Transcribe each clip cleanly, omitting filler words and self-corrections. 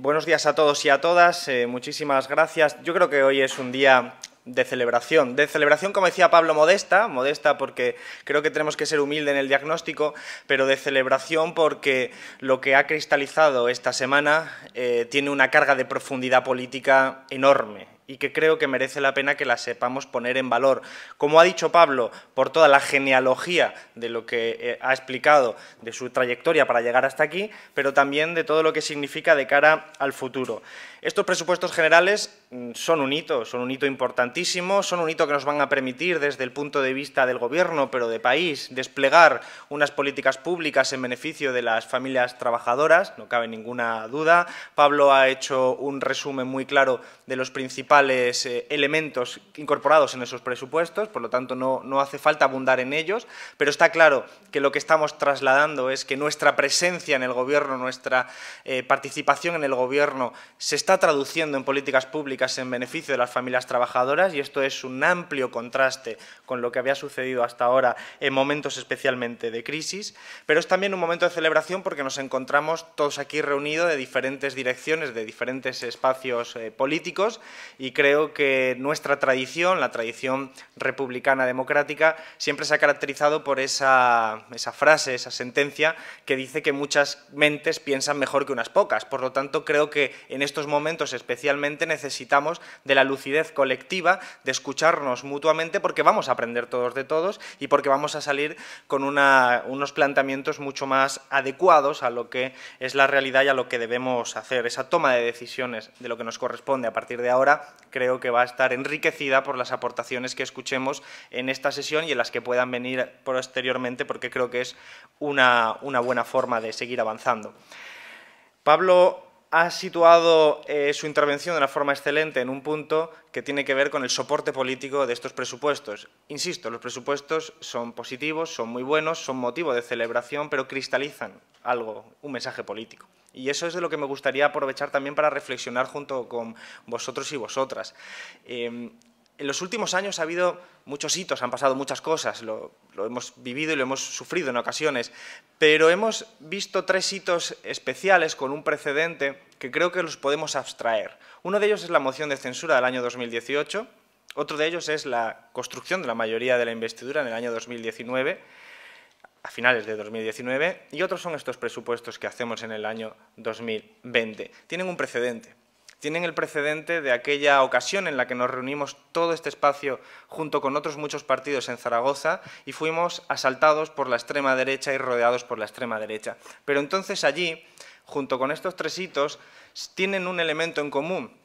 Buenos días a todos y a todas, muchísimas gracias. Yo creo que hoy es un día de celebración, como decía Pablo, modesta porque creo que tenemos que ser humildes en el diagnóstico, pero de celebración porque lo que ha cristalizado esta semana tiene una carga de profundidad política enorme y que creo que merece la pena que la sepamos poner en valor. Como ha dicho Pablo, por toda la genealogía de lo que ha explicado, de su trayectoria para llegar hasta aquí, pero también de todo lo que significa de cara al futuro. Estos presupuestos generales son un hito importantísimo, son un hito que nos van a permitir, desde el punto de vista del Gobierno, pero de país, desplegar unas políticas públicas en beneficio de las familias trabajadoras, no cabe ninguna duda. Pablo ha hecho un resumen muy claro de los principales elementos incorporados en esos presupuestos, por lo tanto no hace falta abundar en ellos, pero está claro que lo que estamos trasladando es que nuestra presencia en el Gobierno, nuestra participación en el Gobierno se está traduciendo en políticas públicas en beneficio de las familias trabajadoras, y esto es un amplio contraste con lo que había sucedido hasta ahora en momentos especialmente de crisis, pero es también un momento de celebración porque nos encontramos todos aquí reunidos de diferentes direcciones, de diferentes espacios políticos, y creo que nuestra tradición, la tradición republicana democrática, siempre se ha caracterizado por esa frase, esa sentencia que dice que muchas mentes piensan mejor que unas pocas. Por lo tanto, creo que en estos momentos especialmente necesitamos de la lucidez colectiva, de escucharnos mutuamente, porque vamos a aprender todos de todos y porque vamos a salir con unos planteamientos mucho más adecuados a lo que es la realidad y a lo que debemos hacer. Esa toma de decisiones de lo que nos corresponde a partir de ahora creo que va a estar enriquecida por las aportaciones que escuchemos en esta sesión y en las que puedan venir posteriormente, porque creo que es una buena forma de seguir avanzando. Pablo ha situado su intervención de una forma excelente en un punto que tiene que ver con el soporte político de estos presupuestos. Insisto, los presupuestos son positivos, son muy buenos, son motivo de celebración, pero cristalizan algo, un mensaje político. Y eso es de lo que me gustaría aprovechar también para reflexionar junto con vosotros y vosotras. En los últimos años ha habido muchos hitos, han pasado muchas cosas, lo hemos vivido y lo hemos sufrido en ocasiones, pero hemos visto tres hitos especiales con un precedente que creo que los podemos abstraer. Uno de ellos es la moción de censura del año 2018, otro de ellos es la construcción de la mayoría de la investidura en el año 2019, a finales de 2019, y otros son estos presupuestos que hacemos en el año 2020. Tienen un precedente. Tienen el precedente de aquella ocasión en la que nos reunimos todo este espacio junto con otros muchos partidos en Zaragoza y fuimos asaltados por la extrema derecha y rodeados por la extrema derecha. Pero entonces allí, junto con estos tres hitos, tienen un elemento en común.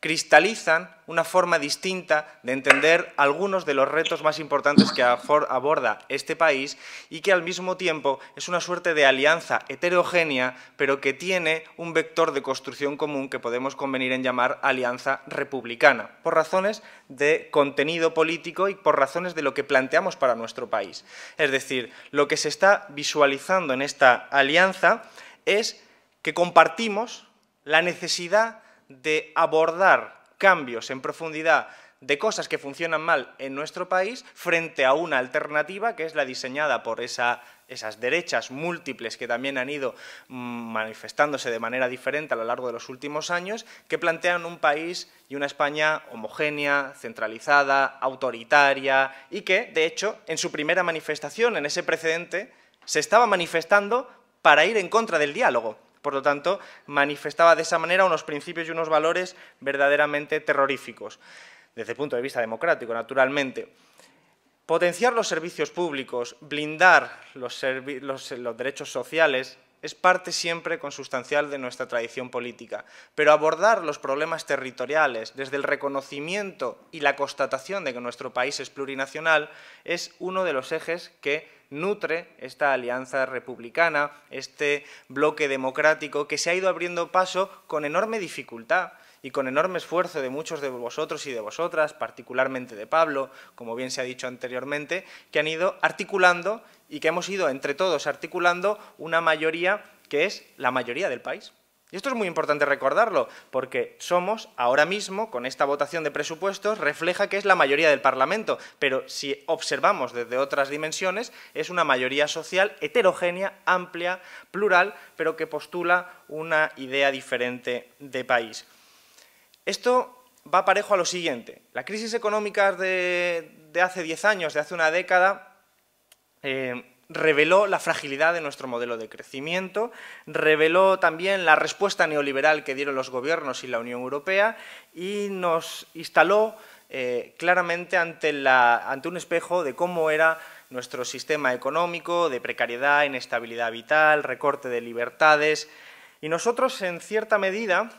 Cristalizan una forma distinta de entender algunos de los retos más importantes que aborda este país y que al mismo tiempo es una suerte de alianza heterogénea, pero que tiene un vector de construcción común que podemos convenir en llamar alianza republicana, por razones de contenido político y por razones de lo que planteamos para nuestro país. Es decir, lo que se está visualizando en esta alianza es que compartimos la necesidad de abordar cambios en profundidad de cosas que funcionan mal en nuestro país frente a una alternativa que es la diseñada por esas derechas múltiples que también han ido manifestándose de manera diferente a lo largo de los últimos años, que plantean un país y una España homogénea, centralizada, autoritaria y que, de hecho, en su primera manifestación, en ese precedente, se estaba manifestando para ir en contra del diálogo. Por lo tanto, manifestaba de esa manera unos principios y unos valores verdaderamente terroríficos, desde el punto de vista democrático, naturalmente. Potenciar los servicios públicos, blindar los derechos sociales, es parte siempre consustancial de nuestra tradición política, pero abordar los problemas territoriales desde el reconocimiento y la constatación de que nuestro país es plurinacional es uno de los ejes que nutre esta alianza republicana, este bloque democrático que se ha ido abriendo paso con enorme dificultad y con enorme esfuerzo de muchos de vosotros y de vosotras, particularmente de Pablo, como bien se ha dicho anteriormente, que han ido articulando y que hemos ido entre todos articulando una mayoría que es la mayoría del país. Y esto es muy importante recordarlo, porque somos, ahora mismo, con esta votación de presupuestos, refleja que es la mayoría del Parlamento, pero si observamos desde otras dimensiones, es una mayoría social heterogénea, amplia, plural, pero que postula una idea diferente de país. Esto va parejo a lo siguiente. La crisis económica de hace 10 años, de hace una década, reveló la fragilidad de nuestro modelo de crecimiento, reveló también la respuesta neoliberal que dieron los gobiernos y la Unión Europea y nos instaló claramente ante un espejo de cómo era nuestro sistema económico, de precariedad, inestabilidad vital, recorte de libertades. Y nosotros, en cierta medida,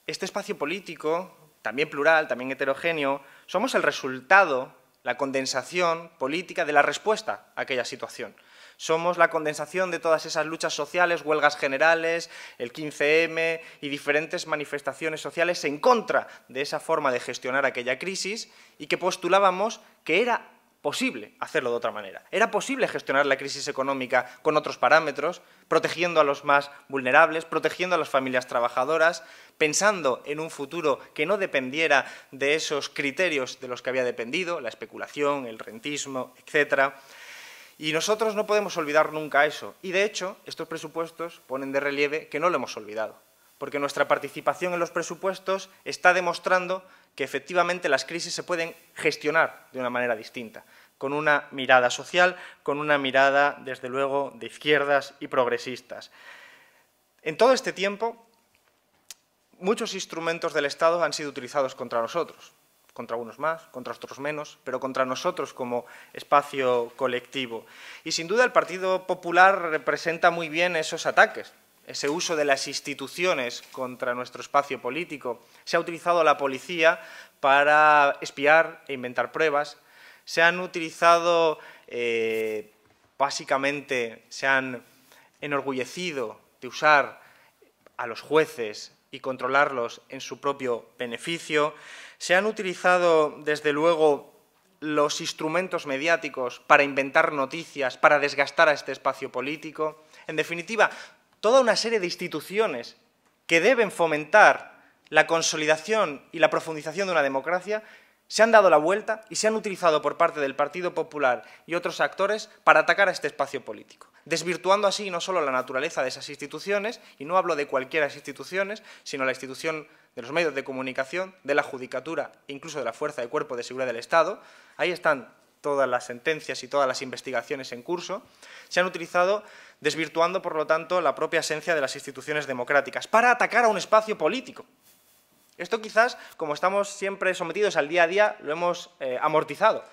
este espacio político, también plural, también heterogéneo, somos el resultado, la condensación política de la respuesta a aquella situación. Somos la condensación de todas esas luchas sociales, huelgas generales, el 15M y diferentes manifestaciones sociales en contra de esa forma de gestionar aquella crisis y que postulábamos que era posible hacerlo de otra manera. Era posible gestionar la crisis económica con otros parámetros, protegiendo a los más vulnerables, protegiendo a las familias trabajadoras, pensando en un futuro que no dependiera de esos criterios de los que había dependido, la especulación, el rentismo, etcétera. Y nosotros no podemos olvidar nunca eso. Y, de hecho, estos presupuestos ponen de relieve que no lo hemos olvidado, porque nuestra participación en los presupuestos está demostrando que, efectivamente, las crisis se pueden gestionar de una manera distinta, con una mirada social, con una mirada, desde luego, de izquierdas y progresistas. En todo este tiempo, muchos instrumentos del Estado han sido utilizados contra nosotros. Contra unos más, contra otros menos, pero contra nosotros como espacio colectivo. Y sin duda el Partido Popular representa muy bien esos ataques, ese uso de las instituciones contra nuestro espacio político. Se ha utilizado a la policía para espiar e inventar pruebas, se han utilizado, básicamente, se han enorgullecido de usar a los jueces y controlarlos en su propio beneficio. Se han utilizado, desde luego, los instrumentos mediáticos para inventar noticias, para desgastar a este espacio político. En definitiva, toda una serie de instituciones que deben fomentar la consolidación y la profundización de una democracia se han dado la vuelta y se han utilizado por parte del Partido Popular y otros actores para atacar a este espacio político, desvirtuando así no solo la naturaleza de esas instituciones, y no hablo de cualquiera de las instituciones, sino la institución de los medios de comunicación, de la judicatura e incluso de la Fuerza de Cuerpo de Seguridad del Estado. Ahí están todas las sentencias y todas las investigaciones en curso. Se han utilizado desvirtuando, por lo tanto, la propia esencia de las instituciones democráticas para atacar a un espacio político. Esto quizás, como estamos siempre sometidos al día a día, lo hemos amortizado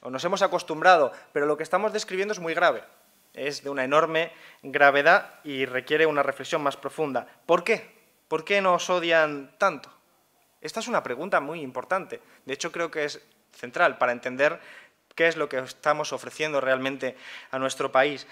o nos hemos acostumbrado, pero lo que estamos describiendo es muy grave. Es de una enorme gravedad y requiere una reflexión más profunda. ¿Por qué? ¿Por qué nos odian tanto? Esta es una pregunta muy importante. De hecho, creo que es central para entender qué es lo que estamos ofreciendo realmente a nuestro país.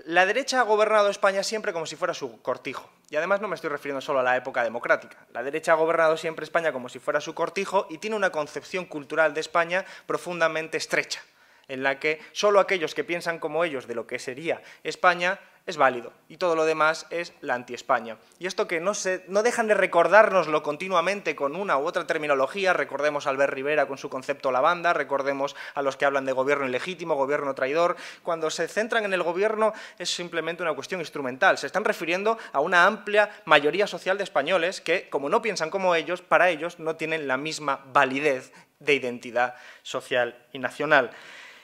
La derecha ha gobernado España siempre como si fuera su cortijo. Y además no me estoy refiriendo solo a la época democrática. La derecha ha gobernado siempre España como si fuera su cortijo y tiene una concepción cultural de España profundamente estrecha, en la que solo aquellos que piensan como ellos de lo que sería España es válido y todo lo demás es la anti-España. Y esto que no dejan de recordárnoslo continuamente con una u otra terminología. Recordemos a Albert Rivera con su concepto lavanda, recordemos a los que hablan de gobierno ilegítimo, gobierno traidor. Cuando se centran en el gobierno es simplemente una cuestión instrumental. Se están refiriendo a una amplia mayoría social de españoles que, como no piensan como ellos, para ellos no tienen la misma validez de identidad social y nacional.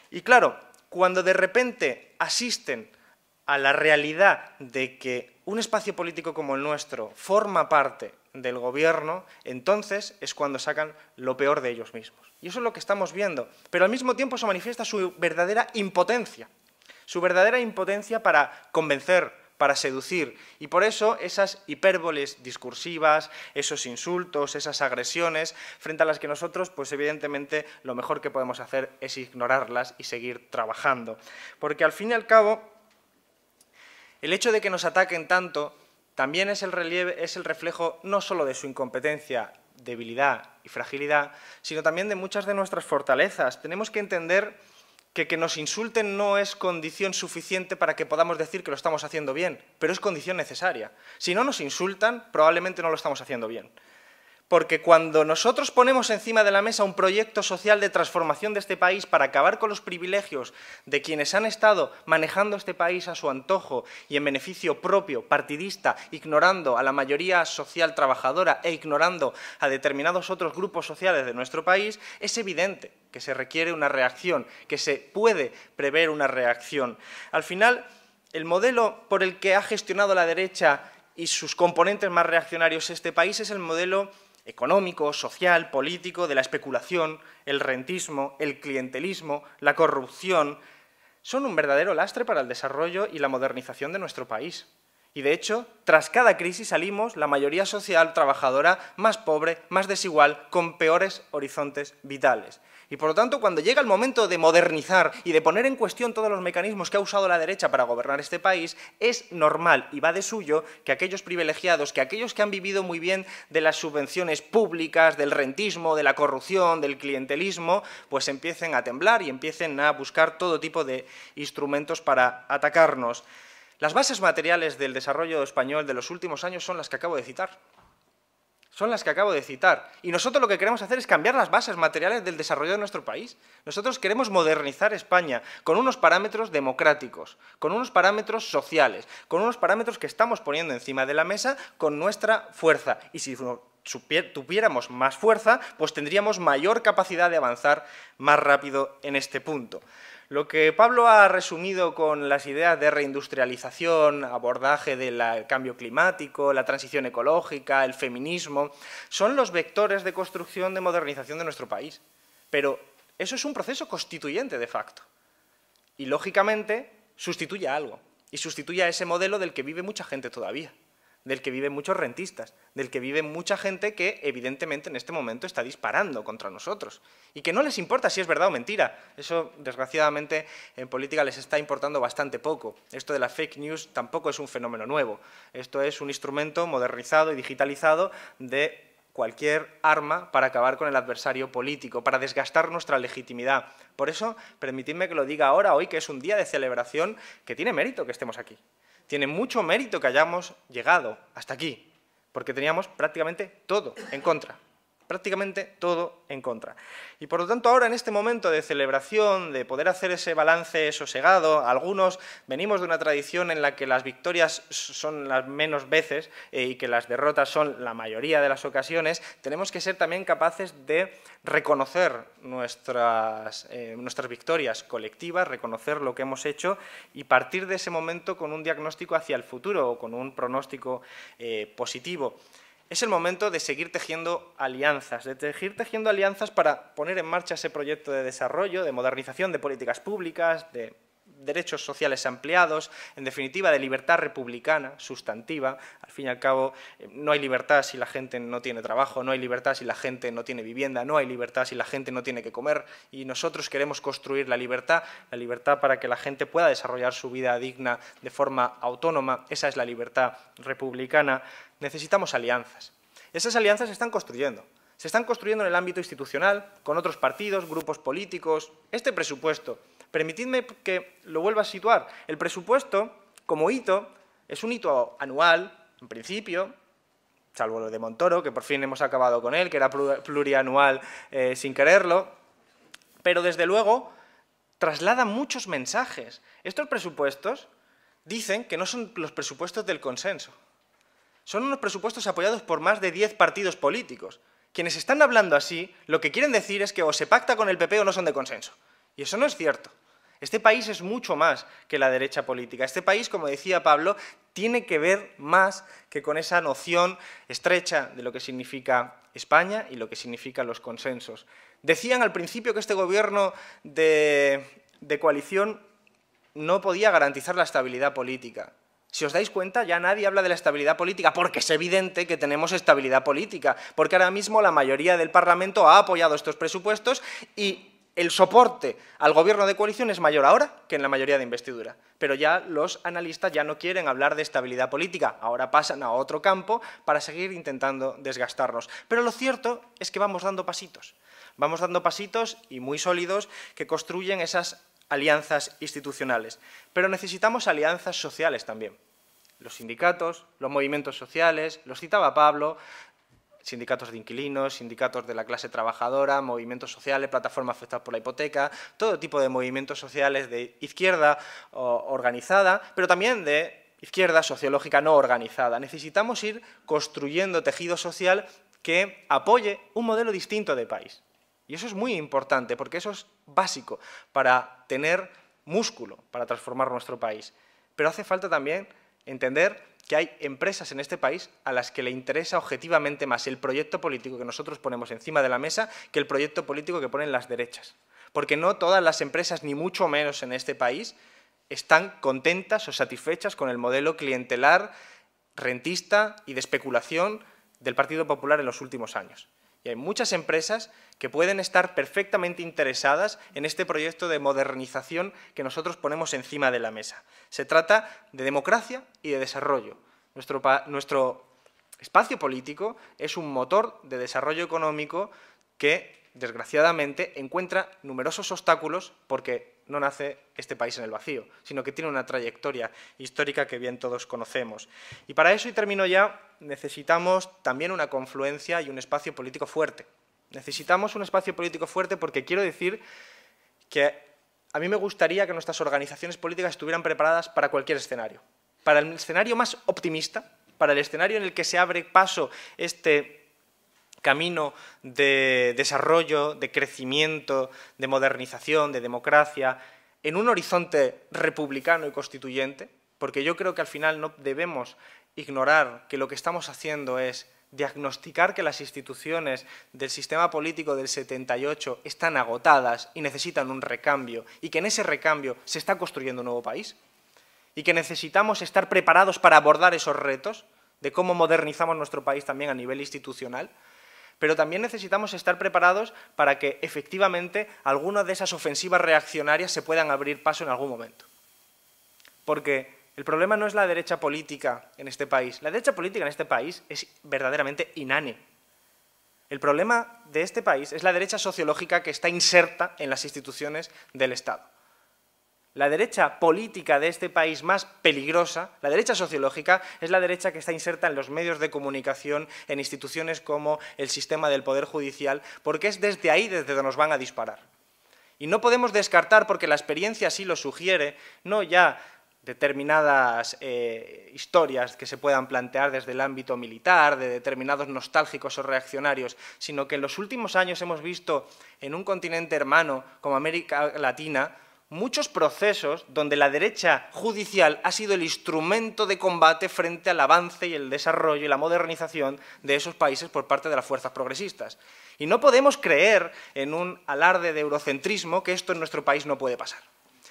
Y claro, cuando de repente asisten a la realidad de que un espacio político como el nuestro forma parte del gobierno, entonces es cuando sacan lo peor de ellos mismos. Y eso es lo que estamos viendo. Pero al mismo tiempo se manifiesta su verdadera impotencia para convencer, para seducir. Y por eso esas hipérboles discursivas, esos insultos, esas agresiones, frente a las que nosotros, pues evidentemente, lo mejor que podemos hacer es ignorarlas y seguir trabajando. Porque al fin y al cabo, el hecho de que nos ataquen tanto también es el reflejo no solo de su incompetencia, debilidad y fragilidad, sino también de muchas de nuestras fortalezas. Tenemos que entender que nos insulten no es condición suficiente para que podamos decir que lo estamos haciendo bien, pero es condición necesaria. Si no nos insultan, probablemente no lo estamos haciendo bien. Porque cuando nosotros ponemos encima de la mesa un proyecto social de transformación de este país para acabar con los privilegios de quienes han estado manejando este país a su antojo y en beneficio propio, partidista, ignorando a la mayoría social trabajadora e ignorando a determinados otros grupos sociales de nuestro país, es evidente que se requiere una reacción, que se puede prever una reacción. Al final, el modelo por el que ha gestionado la derecha y sus componentes más reaccionarios este país es el modelo económico, social, político, de la especulación, el rentismo, el clientelismo, la corrupción, son un verdadero lastre para el desarrollo y la modernización de nuestro país. Y de hecho, tras cada crisis salimos la mayoría social trabajadora más pobre, más desigual, con peores horizontes vitales. Y por lo tanto, cuando llega el momento de modernizar y de poner en cuestión todos los mecanismos que ha usado la derecha para gobernar este país, es normal y va de suyo que aquellos privilegiados, que aquellos que han vivido muy bien de las subvenciones públicas, del rentismo, de la corrupción, del clientelismo, pues empiecen a temblar y empiecen a buscar todo tipo de instrumentos para atacarnos. Las bases materiales del desarrollo español de los últimos años son las que acabo de citar. Son las que acabo de citar. Y nosotros lo que queremos hacer es cambiar las bases materiales del desarrollo de nuestro país. Nosotros queremos modernizar España con unos parámetros democráticos, con unos parámetros sociales, con unos parámetros que estamos poniendo encima de la mesa con nuestra fuerza. Y si tuviéramos más fuerza, pues tendríamos mayor capacidad de avanzar más rápido en este punto. Lo que Pablo ha resumido con las ideas de reindustrialización, abordaje del cambio climático, la transición ecológica, el feminismo, son los vectores de construcción de modernización de nuestro país. Pero eso es un proceso constituyente de facto. Y, lógicamente, sustituye a algo. Y sustituye a ese modelo del que vive mucha gente todavía, del que viven muchos rentistas, del que vive mucha gente que, evidentemente, en este momento está disparando contra nosotros. Y que no les importa si es verdad o mentira. Eso, desgraciadamente, en política les está importando bastante poco. Esto de las fake news tampoco es un fenómeno nuevo. Esto es un instrumento modernizado y digitalizado de cualquier arma para acabar con el adversario político, para desgastar nuestra legitimidad. Por eso, permitidme que lo diga ahora, hoy, que es un día de celebración que tiene mérito que estemos aquí. Tiene mucho mérito que hayamos llegado hasta aquí, porque teníamos prácticamente todo en contra. Prácticamente todo en contra. Y por lo tanto, ahora en este momento de celebración, de poder hacer ese balance sosegado, algunos venimos de una tradición en la que las victorias son las menos veces y que las derrotas son la mayoría de las ocasiones, tenemos que ser también capaces de reconocer nuestras victorias colectivas, reconocer lo que hemos hecho y partir de ese momento con un diagnóstico hacia el futuro o con un pronóstico positivo. Es el momento de seguir tejiendo alianzas, para poner en marcha ese proyecto de desarrollo, de modernización de políticas públicas, de derechos sociales ampliados, en definitiva de libertad republicana, sustantiva. Al fin y al cabo, no hay libertad si la gente no tiene trabajo, no hay libertad si la gente no tiene vivienda, no hay libertad si la gente no tiene que comer, y nosotros queremos construir la libertad para que la gente pueda desarrollar su vida digna de forma autónoma. Esa es la libertad republicana. Necesitamos alianzas. Esas alianzas se están construyendo. Se están construyendo en el ámbito institucional, con otros partidos, grupos políticos. Este presupuesto, permitidme que lo vuelva a situar. El presupuesto, como hito, es un hito anual, en principio, salvo lo de Montoro, que por fin hemos acabado con él, que era plurianual sin quererlo, pero desde luego traslada muchos mensajes. Estos presupuestos dicen que no son los presupuestos del consenso. Son unos presupuestos apoyados por más de 10 partidos políticos. Quienes están hablando así, lo que quieren decir es que o se pacta con el PP o no son de consenso. Y eso no es cierto. Este país es mucho más que la derecha política. Este país, como decía Pablo, tiene que ver más que con esa noción estrecha de lo que significa España y lo que significan los consensos. Decían al principio que este gobierno de coalición no podía garantizar la estabilidad política. Si os dais cuenta, ya nadie habla de la estabilidad política, porque es evidente que tenemos estabilidad política, porque ahora mismo la mayoría del Parlamento ha apoyado estos presupuestos y el soporte al gobierno de coalición es mayor ahora que en la mayoría de investidura. Pero ya los analistas ya no quieren hablar de estabilidad política, ahora pasan a otro campo para seguir intentando desgastarnos. Pero lo cierto es que vamos dando pasitos y muy sólidos que construyen esas alianzas institucionales, pero necesitamos alianzas sociales también. Los sindicatos, los movimientos sociales, los citaba Pablo, sindicatos de inquilinos, sindicatos de la clase trabajadora, movimientos sociales, plataformas afectadas por la hipoteca, todo tipo de movimientos sociales de izquierda organizada, pero también de izquierda sociológica no organizada. Necesitamos ir construyendo tejido social que apoye un modelo distinto de país. Y eso es muy importante, porque eso es básico para tener músculo, para transformar nuestro país. Pero hace falta también entender que hay empresas en este país a las que le interesa objetivamente más el proyecto político que nosotros ponemos encima de la mesa que el proyecto político que ponen las derechas. Porque no todas las empresas, ni mucho menos en este país, están contentas o satisfechas con el modelo clientelar, rentista y de especulación del Partido Popular en los últimos años. Y hay muchas empresas que pueden estar perfectamente interesadas en este proyecto de modernización que nosotros ponemos encima de la mesa. Se trata de democracia y de desarrollo. Nuestro espacio político es un motor de desarrollo económico que, desgraciadamente, encuentra numerosos obstáculos porque no nace este país en el vacío, sino que tiene una trayectoria histórica que bien todos conocemos. Y para eso, y termino ya, necesitamos también una confluencia y un espacio político fuerte. Necesitamos un espacio político fuerte porque quiero decir que a mí me gustaría que nuestras organizaciones políticas estuvieran preparadas para cualquier escenario. Para el escenario más optimista, para el escenario en el que se abre paso este camino de desarrollo, de crecimiento, de modernización, de democracia, en un horizonte republicano y constituyente, porque yo creo que al final no debemos ignorar que lo que estamos haciendo es diagnosticar que las instituciones del sistema político del 78 están agotadas y necesitan un recambio, y que en ese recambio se está construyendo un nuevo país, y que necesitamos estar preparados para abordar esos retos de cómo modernizamos nuestro país también a nivel institucional, pero también necesitamos estar preparados para que efectivamente algunas de esas ofensivas reaccionarias se puedan abrir paso en algún momento. Porque el problema no es la derecha política en este país. La derecha política en este país es verdaderamente inane. El problema de este país es la derecha sociológica que está inserta en las instituciones del Estado. La derecha política de este país más peligrosa, la derecha sociológica, es la derecha que está inserta en los medios de comunicación, en instituciones como el sistema del Poder Judicial, porque es desde ahí desde donde nos van a disparar. Y no podemos descartar, porque la experiencia así lo sugiere, no ya determinadas historias que se puedan plantear desde el ámbito militar, de determinados nostálgicos o reaccionarios, sino que en los últimos años hemos visto en un continente hermano como América Latina muchos procesos donde la derecha judicial ha sido el instrumento de combate frente al avance y el desarrollo y la modernización de esos países por parte de las fuerzas progresistas. Y no podemos creer en un alarde de eurocentrismo que esto en nuestro país no puede pasar.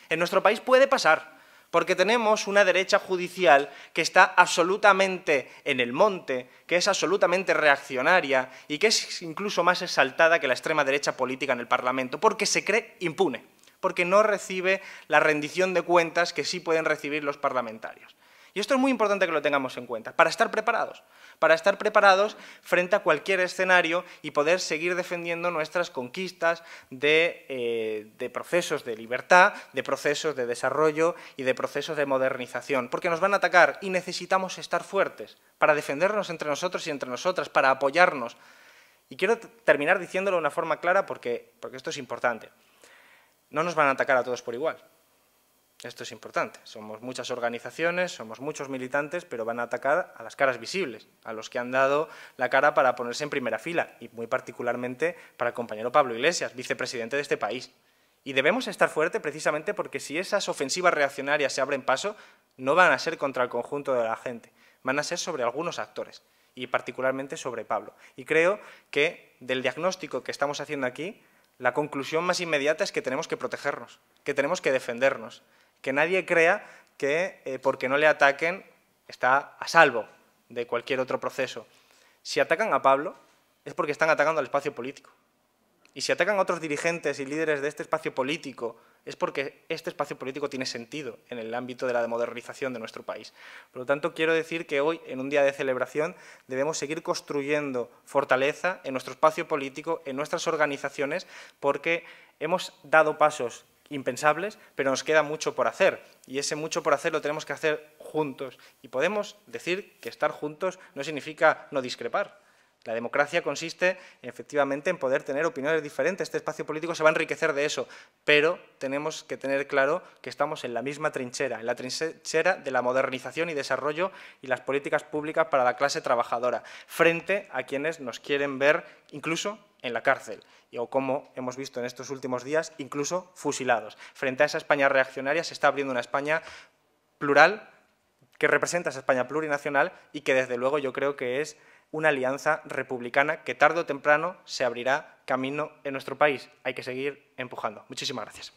En nuestro país puede pasar, porque tenemos una derecha judicial que está absolutamente en el monte, que es absolutamente reaccionaria y que es incluso más exaltada que la extrema derecha política en el Parlamento, porque se cree impune, porque no recibe la rendición de cuentas que sí pueden recibir los parlamentarios. Y esto es muy importante que lo tengamos en cuenta, para estar preparados frente a cualquier escenario y poder seguir defendiendo nuestras conquistas de procesos de libertad, de procesos de desarrollo y de procesos de modernización, porque nos van a atacar y necesitamos estar fuertes para defendernos entre nosotros y entre nosotras, para apoyarnos. Y quiero terminar diciéndolo de una forma clara porque esto es importante. No nos van a atacar a todos por igual. Esto es importante. Somos muchas organizaciones, somos muchos militantes, pero van a atacar a las caras visibles, a los que han dado la cara para ponerse en primera fila, y muy particularmente para el compañero Pablo Iglesias, vicepresidente de este país. Y debemos estar fuertes precisamente porque si esas ofensivas reaccionarias se abren paso, no van a ser contra el conjunto de la gente, van a ser sobre algunos actores, y particularmente sobre Pablo. Y creo que del diagnóstico que estamos haciendo aquí, la conclusión más inmediata es que tenemos que protegernos, que tenemos que defendernos, que nadie crea que porque no le ataquen está a salvo de cualquier otro proceso. Si atacan a Pablo es porque están atacando al espacio político. Y si atacan a otros dirigentes y líderes de este espacio político es porque este espacio político tiene sentido en el ámbito de la modernización de nuestro país. Por lo tanto, quiero decir que hoy, en un día de celebración, debemos seguir construyendo fortaleza en nuestro espacio político, en nuestras organizaciones, porque hemos dado pasos impensables, pero nos queda mucho por hacer, y ese mucho por hacer lo tenemos que hacer juntos. Y podemos decir que estar juntos no significa no discrepar. La democracia consiste, efectivamente, en poder tener opiniones diferentes. Este espacio político se va a enriquecer de eso, pero tenemos que tener claro que estamos en la misma trinchera, en la trinchera de la modernización y desarrollo y las políticas públicas para la clase trabajadora, frente a quienes nos quieren ver incluso en la cárcel, o como hemos visto en estos últimos días, incluso fusilados. Frente a esa España reaccionaria se está abriendo una España plural, que representa esa España plurinacional y que desde luego yo creo que es una alianza republicana que tarde o temprano se abrirá camino en nuestro país. Hay que seguir empujando. Muchísimas gracias.